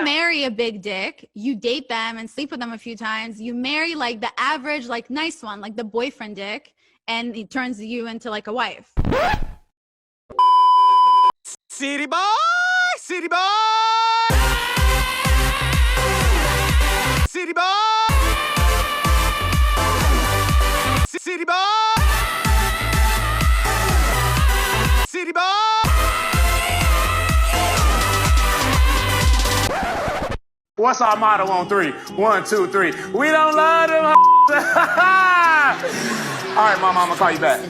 don't marry a big dick. You date them and sleep with them a few times. You marry like the average, like nice one, like the boyfriend dick, and he turns you into like a wife. City boy, city boy, city boy, city boy, city boy. What's our motto on 3? 1, 2, 3. We don't love them. All right, Mama, I'm gonna call you back.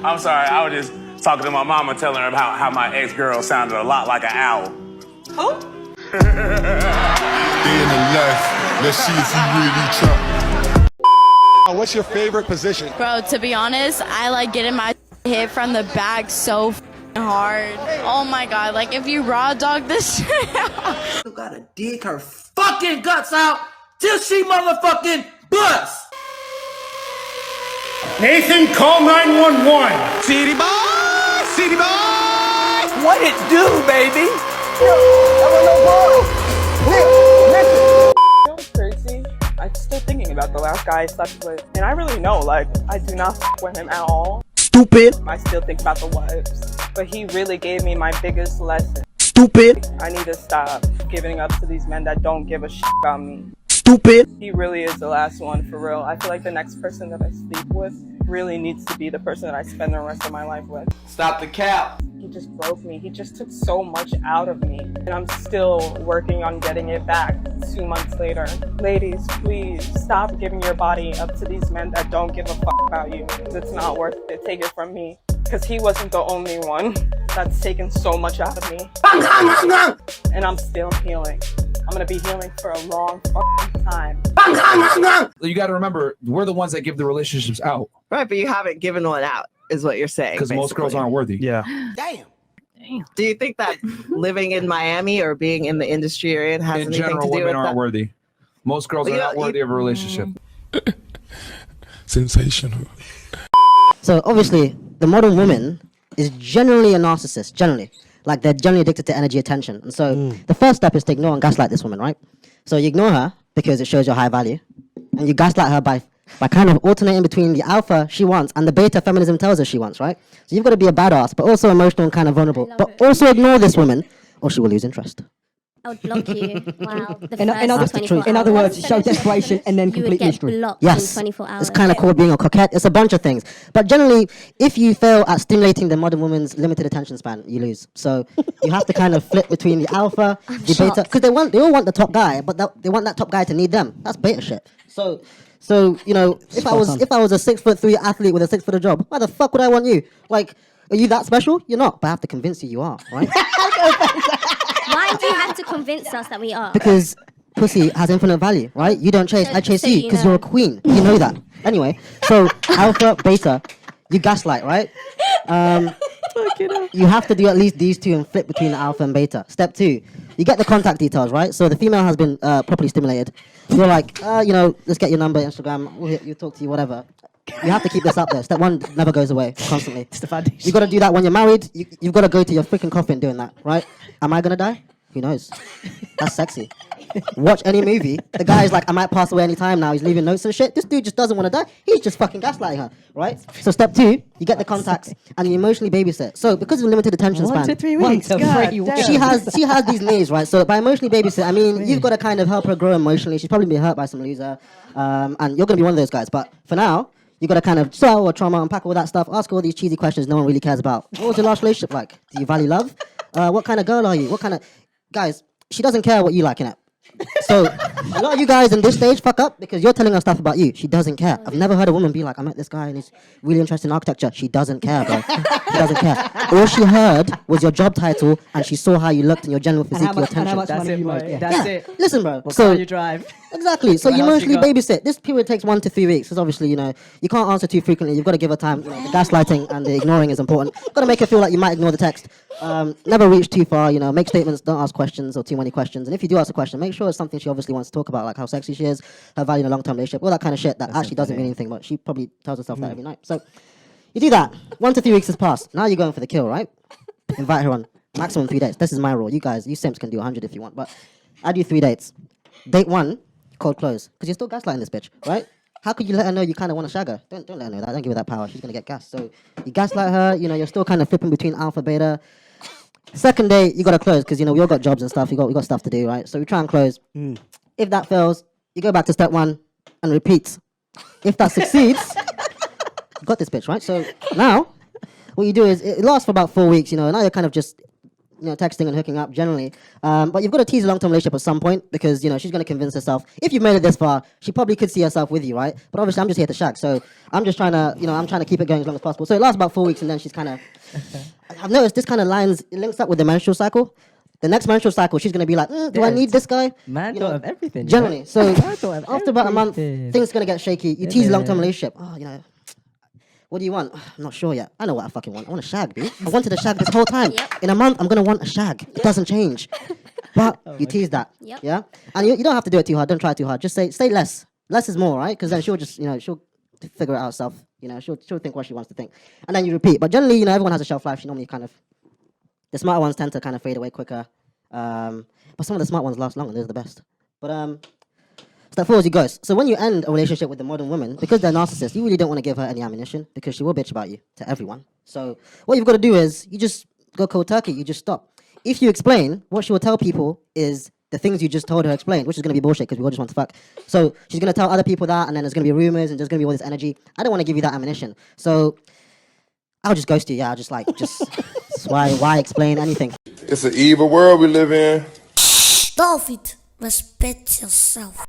I'm sorry, I was just talking to my mama, telling her about how my ex-girl sounded a lot like an owl. Who? Day in the life. Let's see if you really try. What's your favorite position? Bro, to be honest, I like getting my hit from the back so hard. Oh my god, like if you raw dog this shit out. You gotta dig her fucking guts out till she motherfucking busts. Nathan, call 911. City boy, city boy. What it do, baby? Crazy. I'm still thinking about the last guy I slept with, and I really know, like, I do not f with him at all. Stupid. I still think about the wives, but he really gave me my biggest lesson. Stupid. I need to stop giving up to these men that don't give a shit about me. Stupid. He really is the last one, for real. I feel like the next person that I sleep with really needs to be the person that I spend the rest of my life with. Stop the cap. He just broke me. He just took so much out of me. And I'm still working on getting it back 2 months later. Ladies, please stop giving your body up to these men that don't give a fuck about you. It's not worth it. Take it from me. Because he wasn't the only one that's taken so much out of me. And I'm still healing. I'm gonna be healing for a long fucking time. You gotta remember, we're the ones that give the relationships out. Right, but you haven't given one out, is what you're saying. Because most girls aren't worthy. Yeah. Damn. Do you think that living in Miami or being in the industry you're in has In anything general, to do women with aren't that? worthy. Most girls are not worthy of a relationship. Sensational. So obviously, the modern woman is generally a narcissist, generally. Like they're generally addicted to energy, attention. And so the first step is to ignore and gaslight this woman, right? So you ignore her because it shows your high value. And you gaslight her by kind of alternating between the alpha she wants and the beta feminism tells her she wants, right? So you've got to be a badass, but also emotional and kind of vulnerable. But also ignore this woman or she will lose interest. I would block you. Wow. In other words, show desperation and then you would get blocked Yes, in 24 hours. it's kind of called being a coquette. It's a bunch of things. But generally, if you fail at stimulating the modern woman's limited attention span, you lose. So you have to kind of flip between the alpha, the beta, because they all want the top guy, but they want that top guy to need them. That's beta shit. So you know, if I was a 6'3" athlete with a 6 foot job, why the fuck would I want you? Like, are you that special? You're not, but I have to convince you are, right? Why do you have to convince us that we are? Because pussy has infinite value, right? You don't chase, I chase So you because you're a queen. You know that. Anyway, so alpha, beta, you gaslight, right? You have to do at least these two and flip between the alpha and beta. Step 2, you get the contact details, right? So the female has been properly stimulated. You're like, you know, let's get your number, Instagram, we'll talk to you, whatever. You have to keep this up there. Step 1 never goes away, constantly. It's the foundation. You got to do that when you're married. You've got to go to your freaking coffin doing that, right? Am I going to die? Who knows? That's sexy. Watch any movie. The guy's like, I might pass away any time now. He's leaving notes and shit. This dude just doesn't want to die. He's just fucking gaslighting her, right? So step 2, you get the contacts and you emotionally babysit. So because of limited attention span, 1 to 3 weeks. she has these needs, right? So by emotionally babysit, I mean, you've got to kind of help her grow emotionally. She's probably been hurt by some loser. And you're going to be one of those guys. But for now, you got to kind of sort out trauma, unpack all that stuff, ask all these cheesy questions no one really cares about. What was your last relationship like? Do you value love? What kind of girl are you? What kind of... Guys, she doesn't care what you like, innit? So, a lot of you guys in this stage fuck up because you're telling her stuff about you. She doesn't care. I've never heard a woman be like, I met this guy and he's really interested in architecture. She doesn't care, bro. She doesn't care. All she heard was your job title and she saw how you looked and your general physique, your attention. That's it, boy. That's it. Listen, bro. What So car you drive? Exactly. So you emotionally babysit. This period takes 1 to 3 weeks because obviously, you know, you can't answer too frequently. You've got to give her time. You know, the gaslighting and the ignoring is important. Got to make her feel like you might ignore the text. Never reach too far. You know, make statements. Don't ask questions or too many questions. And if you do ask a question, make sure it's something she obviously wants to talk about, like how sexy she is, her value in a long-term relationship, all that kind of shit that actually doesn't mean anything, but she probably tells herself that every night. So you do that. 1 to 3 weeks has passed. Now you're going for the kill, right? Invite her on. Maximum 3 dates. This is my rule. You guys, you simps can do 100 if you want, but I do 3 dates. Date 1, cold close, because you're still gaslighting this bitch, right? How could you let her know you kind of want to shag her? Don't let her know that. Don't give her that power. She's gonna get gassed. So you gaslight her. You know, you're still kind of flipping between alpha, beta. Second date, you gotta close because you know we all got jobs and stuff. We got stuff to do, right? So we try and close. If that fails, you go back to step 1 and repeat. If that succeeds, you got this bitch, right? So now, what you do is it lasts for about 4 weeks. You know, now you're kind of just texting and hooking up generally. But you've got to tease a long-term relationship at some point because, you know, she's going to convince herself. If you've made it this far, she probably could see herself with you, right? But obviously, I'm just here to shag. So I'm just trying to, I'm trying to keep it going as long as possible. So it lasts about 4 weeks and then she's kind of, I've noticed this kind of links up with the menstrual cycle. The next menstrual cycle, she's going to be like, do I need this guy? Man thought of everything. Generally. So after about a month, things are going to get shaky. You tease a long-term relationship. What do you want? I'm not sure yet. I know what I fucking want. I want a shag, B. I wanted a shag this whole time. In a month, I'm going to want a shag. It doesn't change. But you tease that. Yeah? And you don't have to do it too hard. Don't try too hard. Just say less. Less is more, right? Because then she'll just, she'll figure it out herself. She'll think what she wants to think. And then you repeat. But generally, everyone has a shelf life. She normally kind of, the smart ones tend to kind of fade away quicker. But some of the smart ones last longer. Those are the best. But, step 4 is you ghost. So when you end a relationship with the modern woman, because they're narcissists, you really don't want to give her any ammunition because she will bitch about you to everyone. So what you've got to do is you just go cold turkey. You just stop. If you explain, what she will tell people is the things you just told her explain, which is going to be bullshit because we all just want to fuck. So she's going to tell other people that, and then there's going to be rumors and there's going to be all this energy. I don't want to give you that ammunition. So I'll just ghost you. Yeah, I'll just why explain anything? It's an evil world we live in. Stop it. Respect yourself.